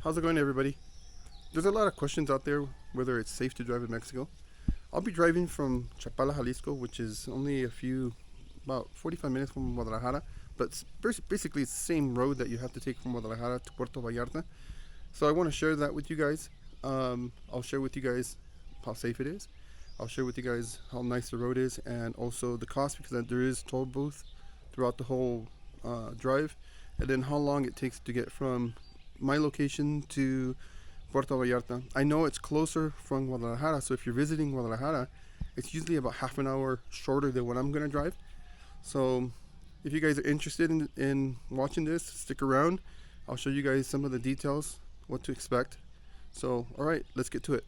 How's it going, everybody? There's a lot of questions out there whether it's safe to drive in Mexico. I'll be driving from Chapala Jalisco, which is only about 45 minutes from Guadalajara, but basically it's the same road that you have to take from Guadalajara to Puerto Vallarta. So I want to share that with you guys. I'll share with you guys how safe it is. I'll share with you guys how nice the road is, and also the cost, because there is toll booth throughout the whole drive, and then how long it takes to get from my location to Puerto Vallarta. I know it's closer from Guadalajara, so if you're visiting Guadalajara, it's usually about half an hour shorter than what I'm going to drive. So if you guys are interested in watching this, stick around. I'll show you guys some of the details, what to expect. So, alright, let's get to it.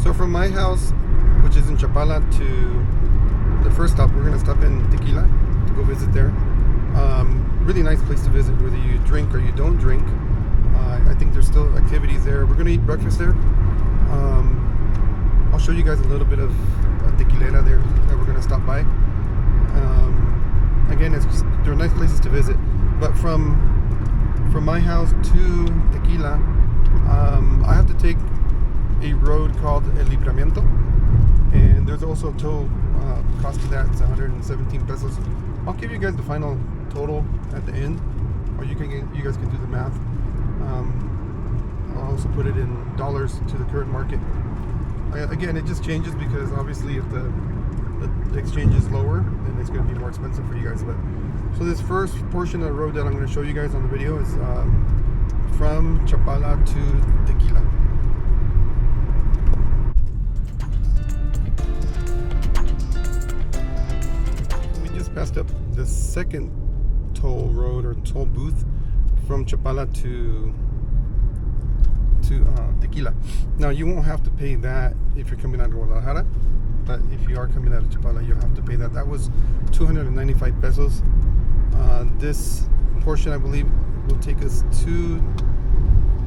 So from my house, which is in Chapala, to the first stop, we're going to stop in Tequila to go visit there. Really nice place to visit, whether you drink or you don't drink. I think there's still activities there. We're going to eat breakfast there. I'll show you guys a little bit of a tequilera there that we're going to stop by. Again, they're nice places to visit. But from my house to Tequila, I have to take a road called El Libramiento, and there's also a toll cost of that. It's 117 pesos. I'll give you guys the final total at the end, or you guys can do the math. I'll also put it in dollars to the current market. Again, it just changes because obviously if the exchange is lower, then it's going to be more expensive for you guys. But so this first portion of the road that I'm going to show you guys on the video is from Chapala to Tequila. Passed up the second toll road or toll booth from Chapala to Tequila. Now you won't have to pay that if you're coming out of Guadalajara, but if you are coming out of Chapala, you'll have to pay that. That was 295 pesos. This portion, I believe, will take us to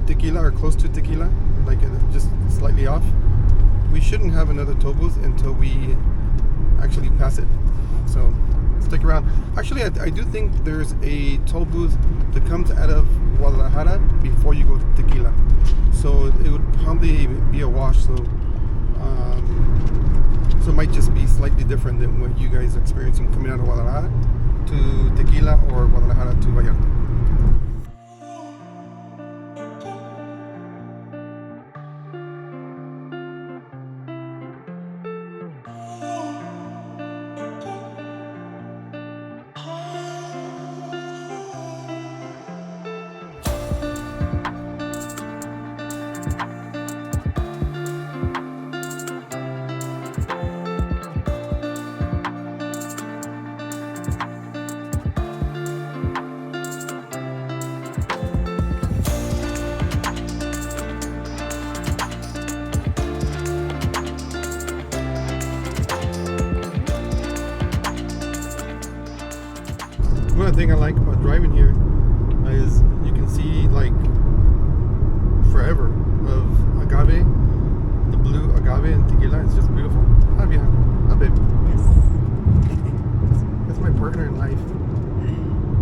Tequila or close to Tequila, like just slightly off. We shouldn't have another toll booth until we actually pass it. So stick around. Actually, I do think there's a toll booth that comes out of Guadalajara before you go to Tequila, so it would probably be a wash. So it might just be slightly different than what you guys are experiencing coming out of Guadalajara to Tequila or Guadalajara to Vallarta. One thing I like about driving here is you can see like forever of agave, the blue agave in Tequila. It's just beautiful. Ah, yeah. Ah, babe. Yes. That's my partner in life.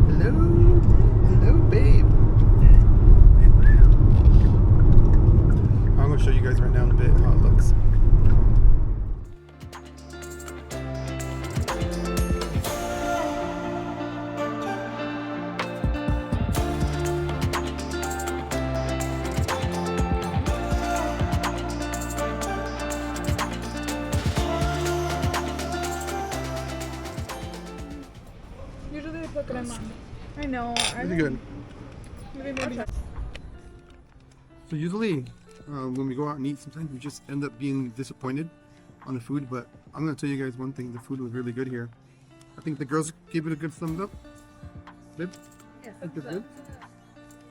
Hello. Hello, babe. I'm going to show you guys right now in a bit how it looks. Usually they put crema. I know. Really good. Really. So usually when we go out and eat, sometimes we just end up being disappointed on the food, but I'm going to tell you guys one thing. The food was really good here. I think the girls gave it a good thumbs up. Babe? Yes. I think it's good.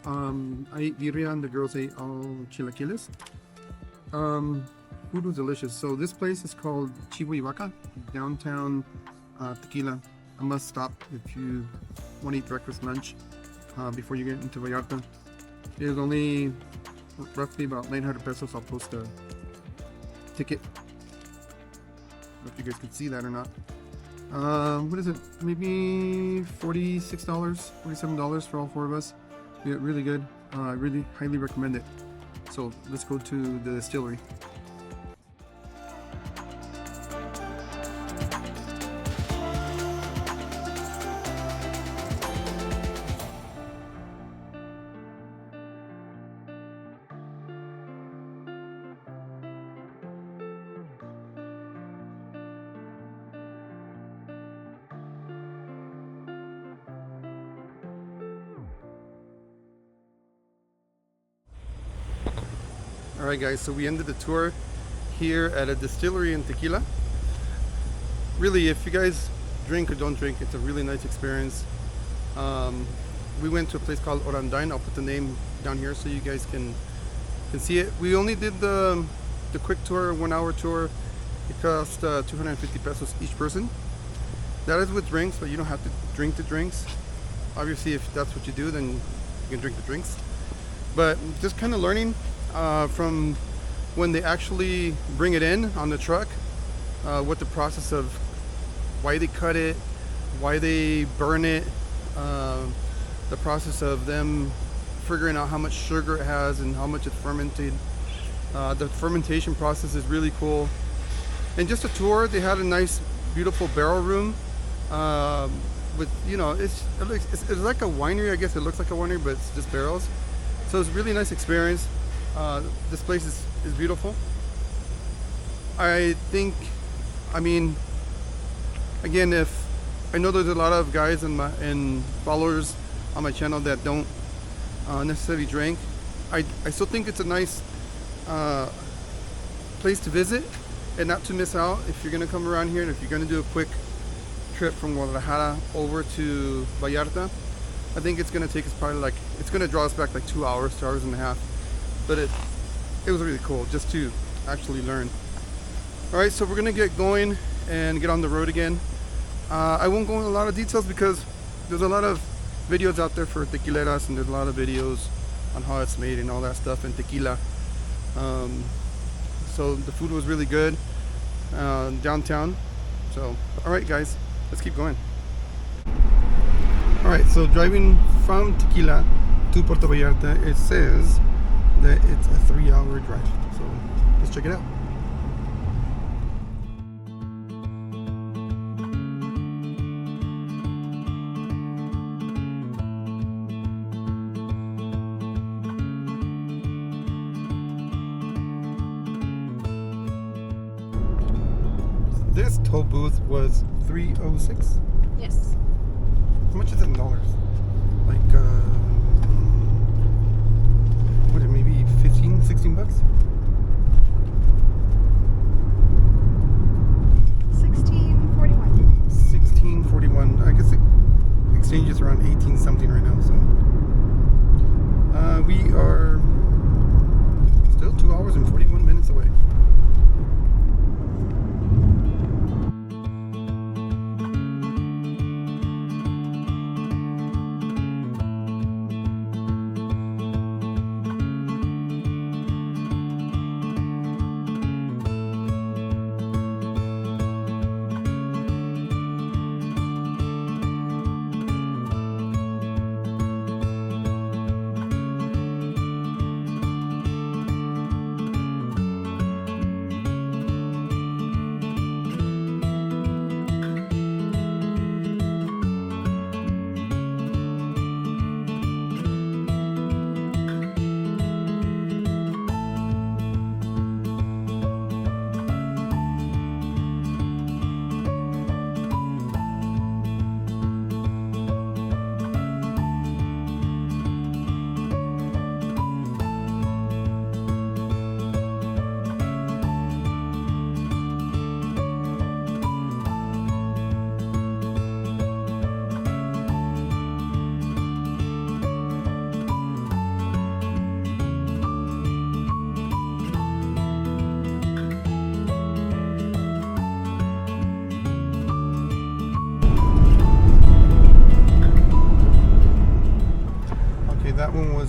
I ate birria and the girls ate all chilaquiles. Food was delicious. So this place is called Chivo y Vaca, downtown Tequila. A must stop if you want to eat breakfast, lunch before you get into Vallarta. It is only roughly about 900 pesos. I'll post a ticket. I don't know if you guys can see that or not. What is it? Maybe $46, $47 for all four of us. Yeah, really good. I really highly recommend it. So let's go to the distillery. Alright guys, so we ended the tour here at a distillery in Tequila. Really, if you guys drink or don't drink, it's a really nice experience. We went to a place called Orandine. I'll put the name down here so you guys can see it. We only did the quick tour, 1 hour tour. It cost 250 pesos each person. That is with drinks, but you don't have to drink the drinks. Obviously, if that's what you do, then you can drink the drinks. But just kind of learning from when they actually bring it in on the truck, what the process of why they cut it, why they burn it, the process of them figuring out how much sugar it has and how much it's fermented. The fermentation process is really cool. And just a tour, they had a nice, beautiful barrel room with, you know, it's like a winery. I guess it looks like a winery, but it's just barrels. So it's a really nice experience. This place is beautiful. I think, I mean, again, if I know there's a lot of guys and followers on my channel that don't necessarily drink, I still think it's a nice place to visit and not to miss out if you're gonna come around here and if you're gonna do a quick trip from Guadalajara over to Vallarta. I think it's gonna take us probably like, it's gonna draw us back like 2 hours, 2 hours and a half. But it was really cool just to actually learn. Alright, so we're gonna get going and get on the road again. I won't go into a lot of details because there's a lot of videos out there for tequileras and there's a lot of videos on how it's made and all that stuff in tequila. So the food was really good downtown. So alright guys, let's keep going. Alright, so driving from Tequila to Puerto Vallarta, it says that it's a 3-hour drive. So let's check it out. This toll booth was $3.06. Yes. How much is it in dollars? Like, what, maybe 15, 16 bucks? 16.41. 16.41. I guess the exchange is around 18 something right now, so. We are still 2 hours and 41 minutes away.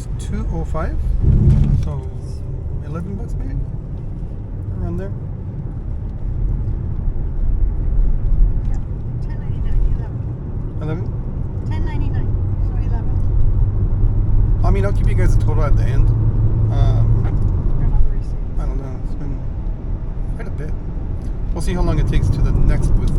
was $205, so $11 maybe, around there. Yeah, $10.99. 11. $10.99. So 11. I mean, I'll give you guys a total at the end. Another receipt. I don't know. It's been quite a bit. We'll see how long it takes to the next booth.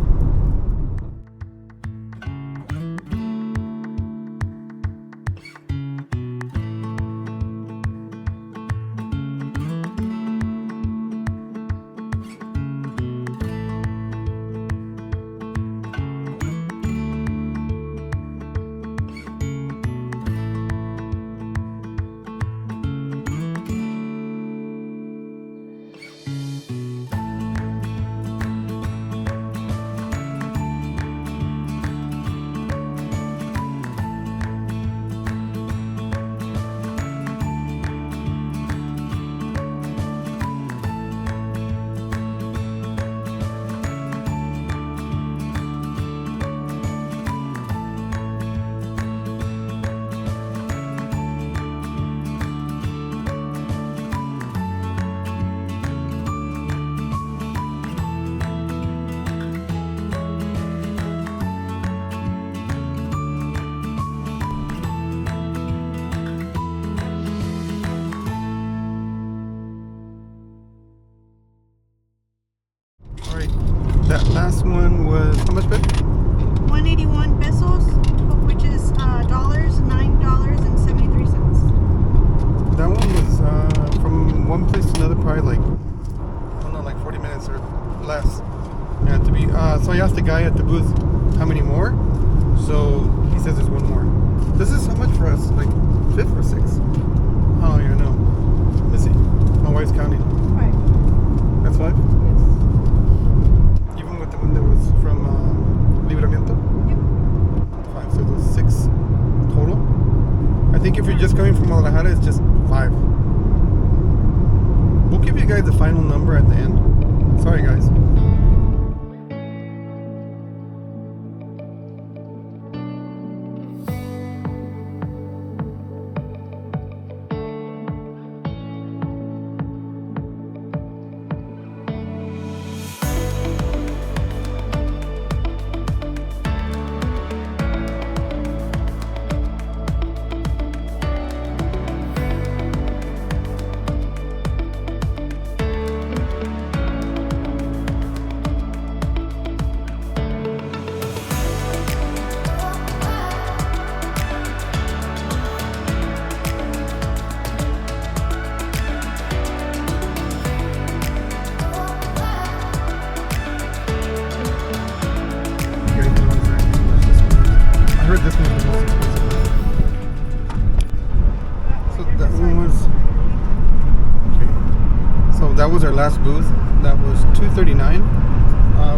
That last one was how much, babe? 181 pesos, which is $9.73. That one was from one place to another, probably like, I don't know, like 40 minutes or less. It had to be. So I asked the guy at the booth how many more. So he says there's one more. This is how much for us? Like 5th or 6th? I don't even know. Let's see. My wife's counting. Right. That's 5? Yes. Even with the one that was from Libramiento? Yep. 5. So those 6 total. I think if you're just coming from Guadalajara, it's just 5. We'll give you guys the final number at the end. Sorry, guys. This one was the most expensive. So that one was okay. So that was our last booth. That was $2.39.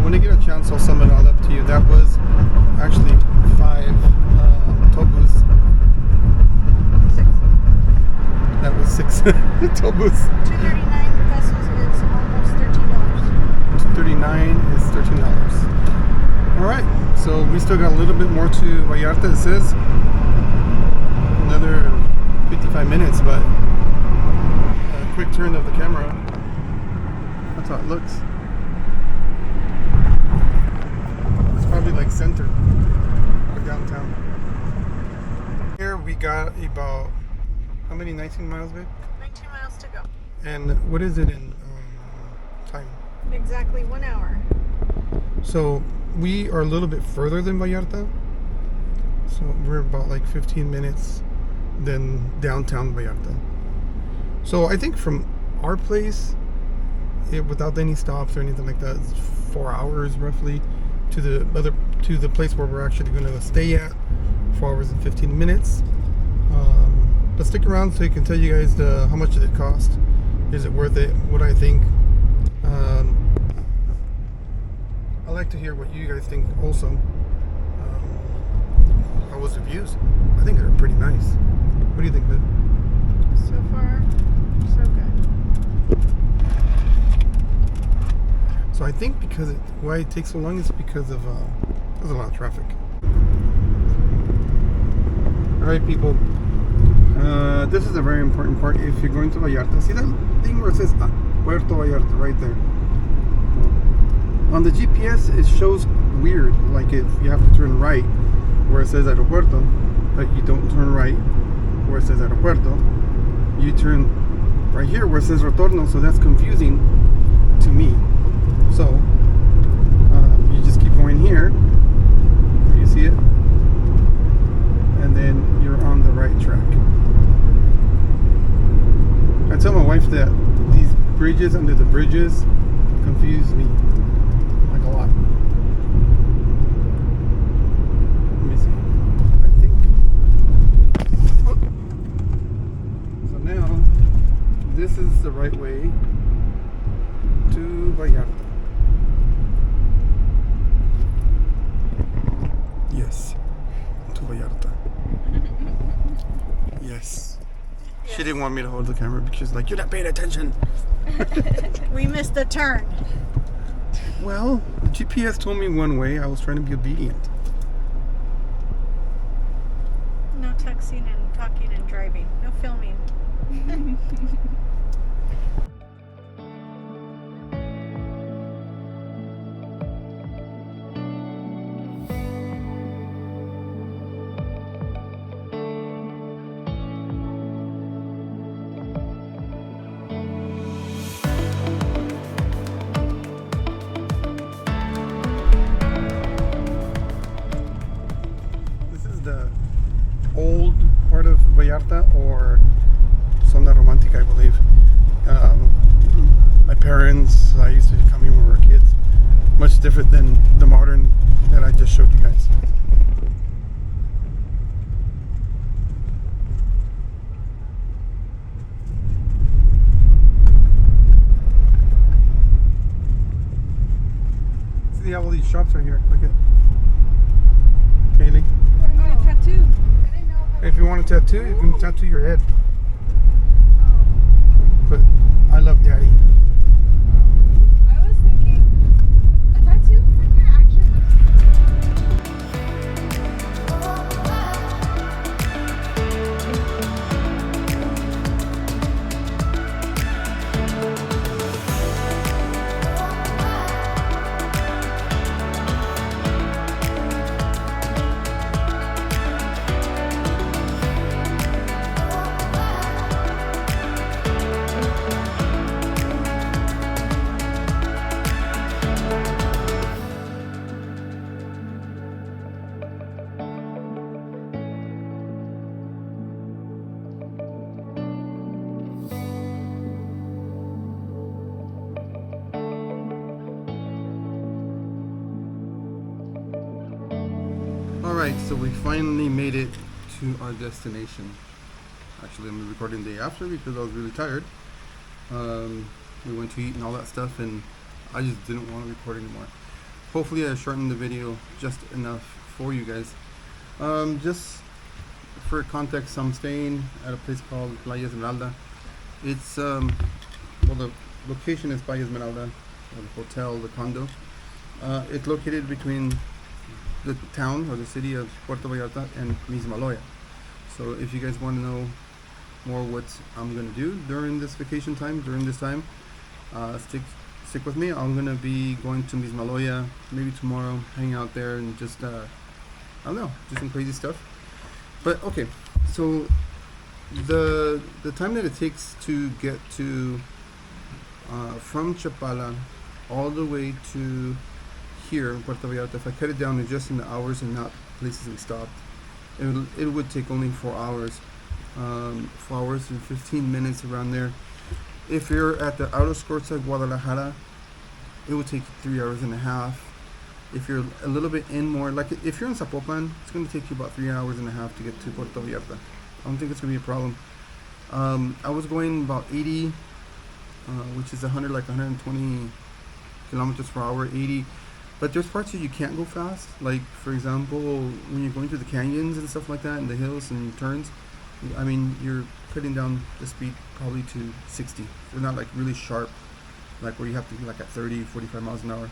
When I get a chance, I'll sum it all up to you. That was actually 5 toll booths. 6. That was 6 toll booths. 239 pesos is almost $13. 239 is $13. All right. So we still got a little bit more to Vallarta. It says another 55 minutes, but a quick turn of the camera. That's how it looks. It's probably like center or downtown. Here we got about how many? 19 miles, babe? 19 miles to go. And what is it in time? Exactly 1 hour. So we are a little bit further than Vallarta. So we're about like 15 minutes than downtown Vallarta. So I think from our place, without any stops or anything like that, it's 4 hours roughly to the place where we're actually going to stay at. 4 hours and 15 minutes. But stick around so I can tell you guys how much did it cost. Is it worth it? What I think. I like to hear what you guys think also. How was the views? I think they're pretty nice. What do you think, babe? So far, so good. So I think because why it takes so long is because of there's a lot of traffic. All right, people. This is a very important part if you're going to Vallarta. See that thing where it says Puerto Vallarta right there? On the GPS, it shows weird, like if you have to turn right where it says Aeropuerto, but you don't turn right where it says Aeropuerto. You turn right here where it says Retorno, so that's confusing to me. So you just keep going here. You see it? And then you're on the right track. I tell my wife that these bridges under the bridges confuse me like a lot. Let me see. I think. So now, this is the right way to Vallarta. Yes, to Vallarta. Yes. She didn't want me to hold the camera because she's like, you're not paying attention. We missed the turn. Well, GPS told me one way. I was trying to be obedient. No texting and talking and driving. No filming. This is the old part of Vallarta, or Zona Romantica, I believe. My parents, I used to come here when we were kids. Much different than the modern that I just showed you guys. See how all these shops are here. Look at Kaylee. We're going to tattoo. I didn't know how If you want a tattoo, you can tattoo your head. But I love Daddy. I was thinking a tattoo finger actually Alright, so we finally made it to our destination. Actually, I'm recording the day after because I was really tired. We went to eat and all that stuff, and I just didn't want to record anymore. Hopefully I shortened the video just enough for you guys. Just for context, I'm staying at a place called Playa Esmeralda. It's, well, the location is Playa Esmeralda, the hotel, the condo. It's located between the town or the city of Puerto Vallarta and Mismaloya. So if you guys want to know more what I'm going to do during this vacation time, during this time, stick with me. I'm going to be going to Mismaloya maybe tomorrow, hang out there and just, I don't know, do some crazy stuff. But okay, so the time that it takes to get to from Chapala all the way to here in Puerto Vallarta, if I cut it down to just in the hours and not places we stopped, it would take only 4 hours. 4 hours and 15 minutes around there. If you're at the outer skirts of Guadalajara, it would take 3 hours and a half. If you're a little bit in more, like if you're in Zapopan, it's going to take you about 3 hours and a half to get to Puerto Vallarta. I don't think it's going to be a problem. I was going about 80, which is 120 kilometers per hour, 80. But there's parts that you can't go fast. Like, for example, when you're going through the canyons and stuff like that, and the hills and turns, I mean, you're cutting down the speed probably to 60. They're not like really sharp, like where you have to be like at 30, 45 miles an hour.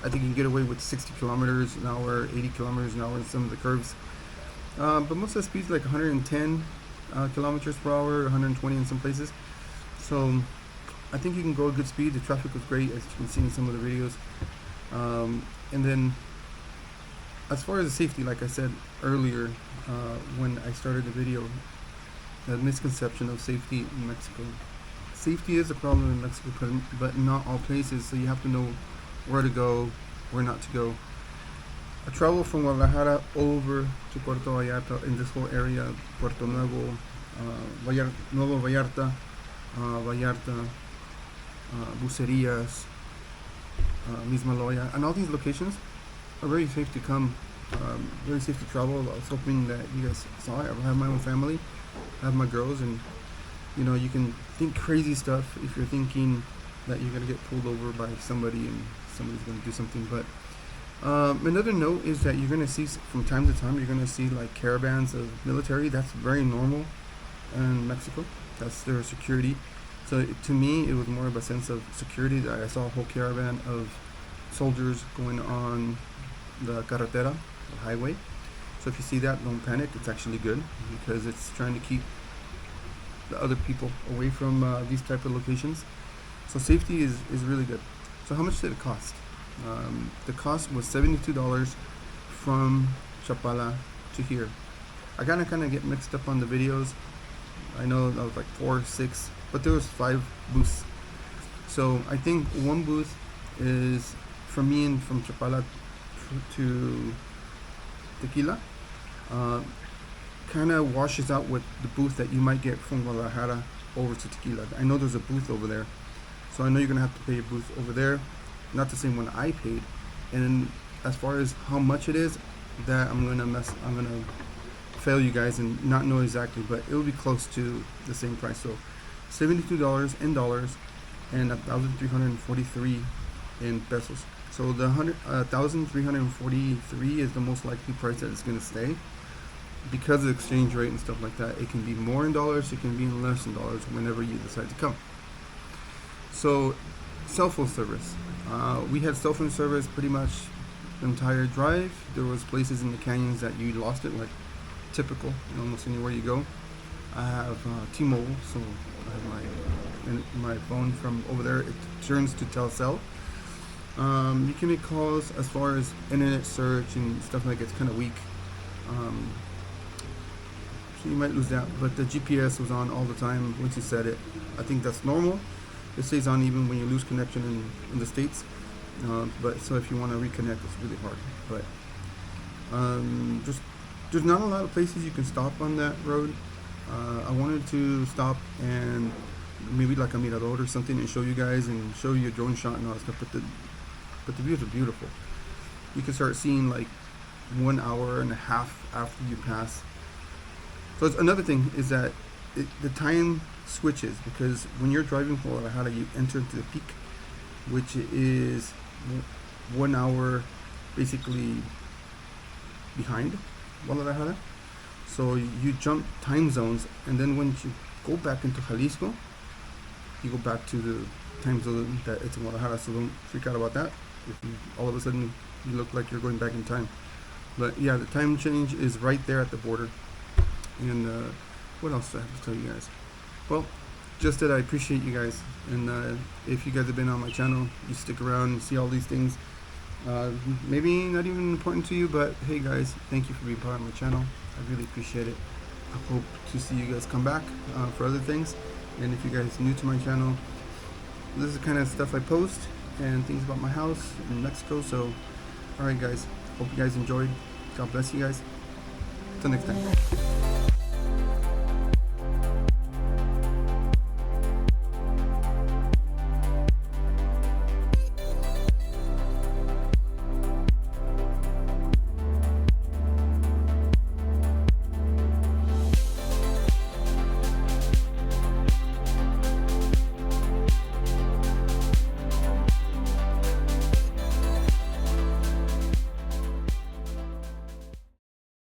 I think you can get away with 60 kilometers an hour, 80 kilometers an hour in some of the curves. But most of the speeds like 110 kilometers per hour, 120 in some places. So I think you can go at good speed. The traffic was great, as you can see in some of the videos. And then as far as the safety, like I said earlier when I started the video, the misconception of safety in Mexico. Safety is a problem in Mexico, but not all places, so you have to know where to go, where not to go. I traveled from Guadalajara over to Puerto Vallarta in this whole area, Puerto Nuevo, Nuevo Vallarta, Vallarta, Bucerías, Mismaloya, and all these locations are very safe to come, very safe to travel. I was hoping that you guys saw it. I have my own family, I have my girls, and you know, you can think crazy stuff if you're thinking that you're gonna get pulled over by somebody and somebody's gonna do something. But another note is that you're gonna see from time to time, you're gonna see like caravans of military. That's very normal in Mexico. That's their security. So to me, it was more of a sense of security. I saw a whole caravan of soldiers going on the carretera, the highway. So if you see that, don't panic. It's actually good because it's trying to keep the other people away from these type of locations. So safety is really good. So how much did it cost? The cost was $72 from Chapala to here. I kind of get mixed up on the videos. I know that was like 4, 6, but there was 5 booths. So I think one booth is from me and from Chapala to Tequila. Kind of washes out with the booth that you might get from Guadalajara over to Tequila. I know there's a booth over there, so I know you're gonna have to pay a booth over there, not the same one I paid. And as far as how much it is, that I'm gonna fail you guys and not know exactly, but it will be close to the same price. So $72 in dollars and 1,343 in pesos. So the 1,343 is the most likely price that it's gonna stay. Because of the exchange rate and stuff like that, it can be more in dollars, it can be in less in dollars whenever you decide to come. So, cell phone service. We had cell phone service pretty much the entire drive. There was places in the canyons that you lost it, like typical, almost anywhere you go. I have T-Mobile, so I have my phone from over there. It turns to Telcel. You can make calls as far as internet search and stuff like it's kind of weak. So you might lose that, but the GPS was on all the time once you set it. I think that's normal. It stays on even when you lose connection in the States. But so if you want to reconnect, it's really hard. But there's not a lot of places you can stop on that road. I wanted to stop and maybe like a mirador or something and show you guys and show you a drone shot and all that stuff. But the views are beautiful. You can start seeing like 1 hour and a half after you pass. So it's another thing is that the time switches, because when you're driving from Guadalajara, you enter into the peak, which is 1 hour basically behind Guadalajara. So you jump time zones, and then when you go back into Jalisco, you go back to the time zone that it's in Guadalajara. So don't freak out about that if all of a sudden you look like you're going back in time. But yeah, the time change is right there at the border. And what else do I have to tell you guys? Well, just that I appreciate you guys, and if you guys have been on my channel, you stick around and see all these things. Maybe not even important to you, but hey guys, thank you for being part of my channel. I really appreciate it. I hope to see you guys come back for other things. And if you guys are new to my channel, this is the kind of stuff I post and things about my house in Mexico. So alright guys, hope you guys enjoyed. God bless you guys. Till next time.